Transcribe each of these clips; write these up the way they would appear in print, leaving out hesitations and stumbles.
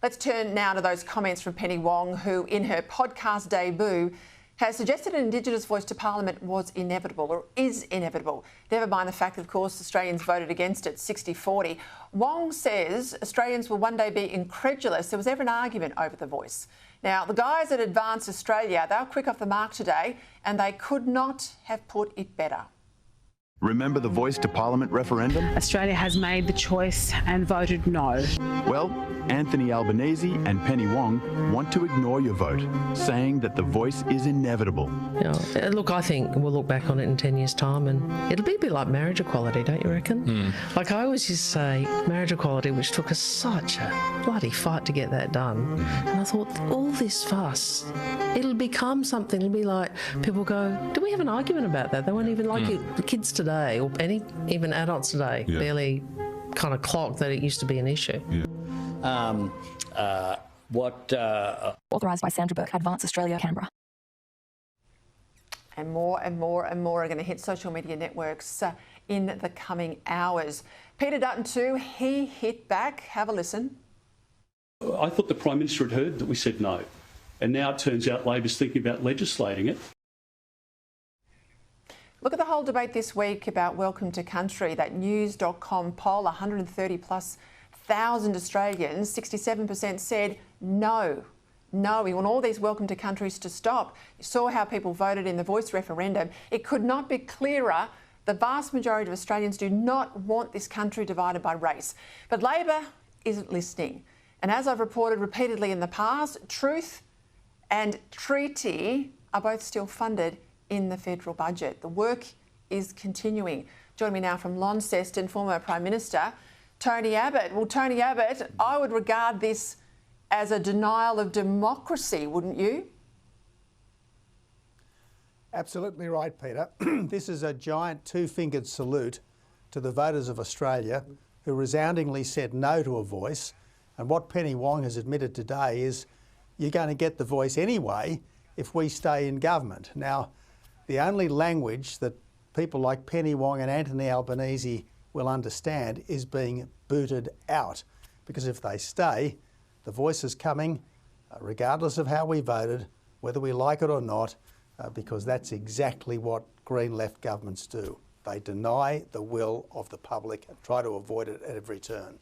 Let's turn now to those comments from Penny Wong, who in her podcast debut has suggested an Indigenous voice to Parliament was inevitable, or is inevitable. Never mind the fact that, of course, Australians voted against it 60-40. Wong says Australians will one day be incredulous there was ever an argument over the voice. Now, the guys at Advance Australia, they were quick off the mark today and they could not have put it better. Remember the Voice to Parliament referendum? Australia has made the choice and voted no. Well, Anthony Albanese and Penny Wong want to ignore your vote, saying that the voice is inevitable. Look, I think we'll look back on it in 10 years' time and it'll be a bit like marriage equality, don't you reckon? Like I always used to say, marriage equality, which took us such a bloody fight to get that done. And I thought, all this fuss, it'll become something. It'll be like, people go, do we have an argument about that? They won't even like it. The kids today, or even adults today, barely kind of clock that it used to be an issue. Authorised by Sandra Burke, Advance Australia, Canberra. And more and more and more are going to hit social media networks in the coming hours. Peter Dutton too, he hit back. Have a listen. I thought the Prime Minister had heard that we said no, and now it turns out Labor's thinking about legislating it. Look at the whole debate this week about Welcome to Country. That news.com poll, 130,000+ Australians, 67% said no. No, we want all these Welcome to Countries to stop. You saw how people voted in the Voice referendum. It could not be clearer. The vast majority of Australians do not want this country divided by race. But Labor isn't listening. And as I've reported repeatedly in the past, Truth and Treaty are both still funded in the federal budget. The work is continuing. Joining me now from Launceston, former Prime Minister Tony Abbott. Well, Tony Abbott, I would regard this as a denial of democracy, wouldn't you? Absolutely right, Peter. This is a giant two-fingered salute to the voters of Australia who resoundingly said no to a voice. And what Penny Wong has admitted today is you're going to get the voice anyway if we stay in government. Now, the only language that people like Penny Wong and Anthony Albanese will understand is being booted out. Because if they stay, the voice is coming, regardless of how we voted, whether we like it or not, because that's exactly what Green left governments do. They deny the will of the public and try to avoid it at every turn.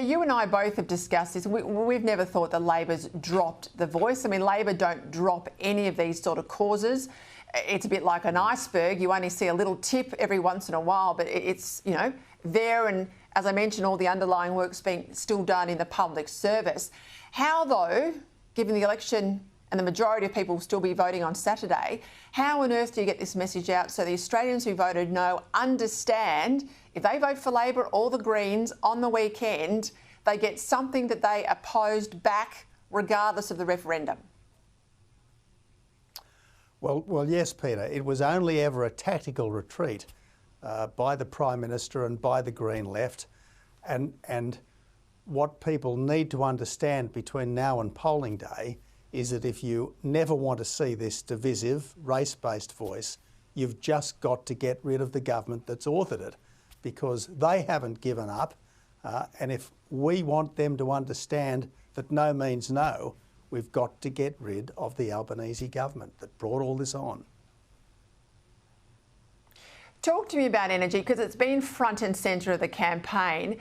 You and I both have discussed this. We've never thought that Labor's dropped the voice. I mean, Labor don't drop any of these sort of causes. It's a bit like an iceberg. You only see a little tip every once in a while, but it's, you know, there. And as I mentioned, all the underlying work's being still done in the public service. How, though, given the election and the majority of people will still be voting on Saturday, how on earth do you get this message out so the Australians who voted no understand if they vote for Labor or the Greens on the weekend, they get something that they opposed back regardless of the referendum? Well, yes, Peter. It was only ever a tactical retreat by the Prime Minister and by the Green left. And what people need to understand between now and polling day is that if you never want to see this divisive, race-based voice, you've just got to get rid of the government that's authored it, because they haven't given up. And if we want them to understand that no means no, we've got to get rid of the Albanese government that brought all this on. Talk to me about energy, because it's been front and centre of the campaign.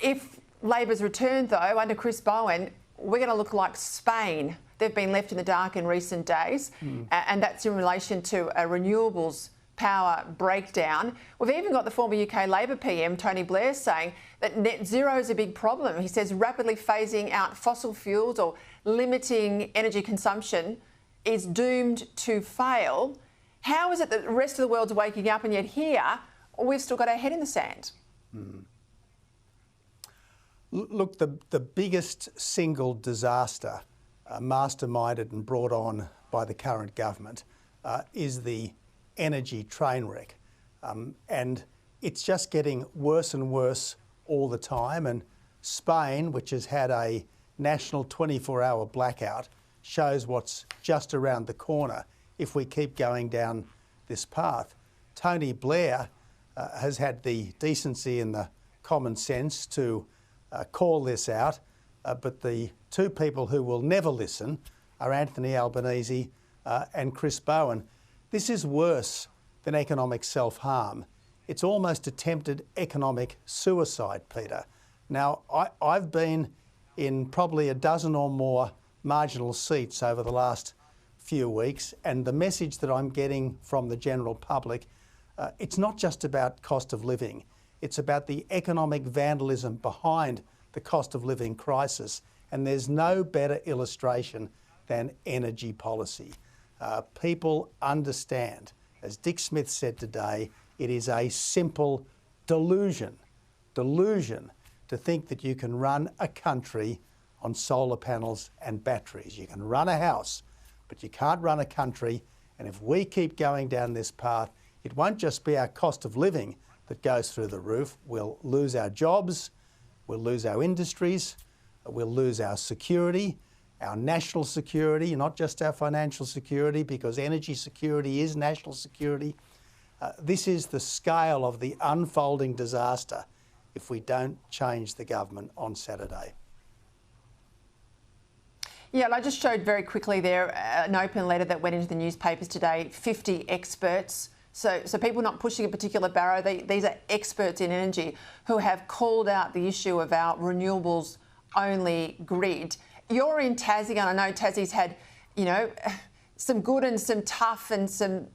If Labor's returned, though, under Chris Bowen, we're going to look like Spain. They've been left in the dark in recent days, and that's in relation to a renewables power breakdown. We've even got the former UK Labor PM, Tony Blair, saying that net zero is a big problem. He says rapidly phasing out fossil fuels or limiting energy consumption is doomed to fail. How is it that the rest of the world's waking up and yet here we've still got our head in the sand? Look, the biggest single disaster masterminded and brought on by the current government is the energy train wreck. And it's just getting worse and worse all the time. And Spain, which has had a national 24-hour blackout, shows what's just around the corner if we keep going down this path. Tony Blair has had the decency and the common sense to call this out, but the two people who will never listen are Anthony Albanese and Chris Bowen. This is worse than economic self-harm. It's almost attempted economic suicide, Peter. Now, I've been in probably a dozen or more marginal seats over the last few weeks, and the message that I'm getting from the general public, it's not just about cost of living. It's about the economic vandalism behind the cost of living crisis, and there's no better illustration than energy policy. People understand, as Dick Smith said today, it is a simple delusion to think that you can run a country on solar panels and batteries. You can run a house, but you can't run a country. And if we keep going down this path, it won't just be our cost of living that goes through the roof. We'll lose our jobs, we'll lose our industries, we'll lose our security, our national security, not just our financial security, because energy security is national security. This is the scale of the unfolding disaster if we don't change the government on Saturday. Yeah, I just showed very quickly there an open letter that went into the newspapers today, 50 experts. So people not pushing a particular barrow, these are experts in energy who have called out the issue of our renewables only grid. You're in Tassie, and I know Tassie's had, some good and some tough and some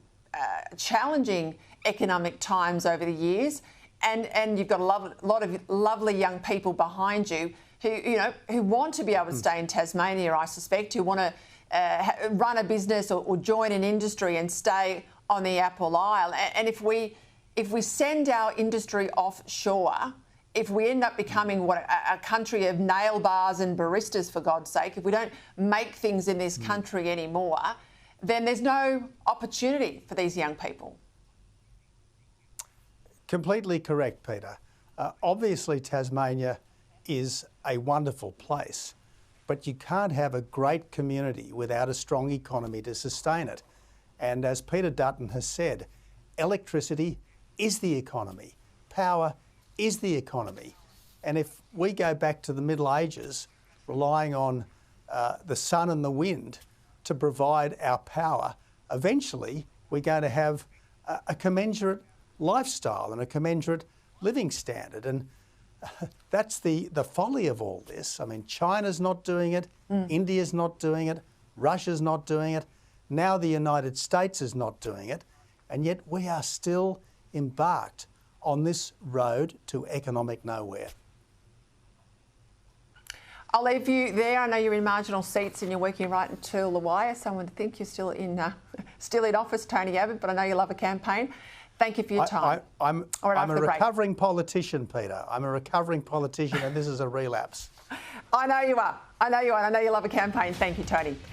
challenging economic times over the years, and you've got a lot of lovely young people behind you who want to be able to stay in Tasmania, I suspect, who want to run a business or join an industry and stay on the Apple Isle. And if we send our industry offshore, if we end up becoming a country of nail bars and baristas, for God's sake, if we don't make things in this country anymore, then there's no opportunity for these young people. Completely correct, Peter. Obviously, Tasmania is a wonderful place, but you can't have a great community without a strong economy to sustain it. And as Peter Dutton has said, electricity is the economy. Power is the economy. And if we go back to the Middle Ages, relying on the sun and the wind to provide our power, eventually we're going to have a commensurate lifestyle and a commensurate living standard. And that's the folly of all this. I mean, China's not doing it, India's not doing it, Russia's not doing it, now the United States is not doing it, and yet we are still embarked on this road to economic nowhere. I'll leave you there. I know you're in marginal seats and you're working right until the wire. Someone would think you're still in office, Tony Abbott, but I know you love a campaign. Thank you for your time. I'm a recovering politician, Peter. I'm a recovering politician, and this is a relapse. I know you are. I know you are. I know you love a campaign. Thank you, Tony.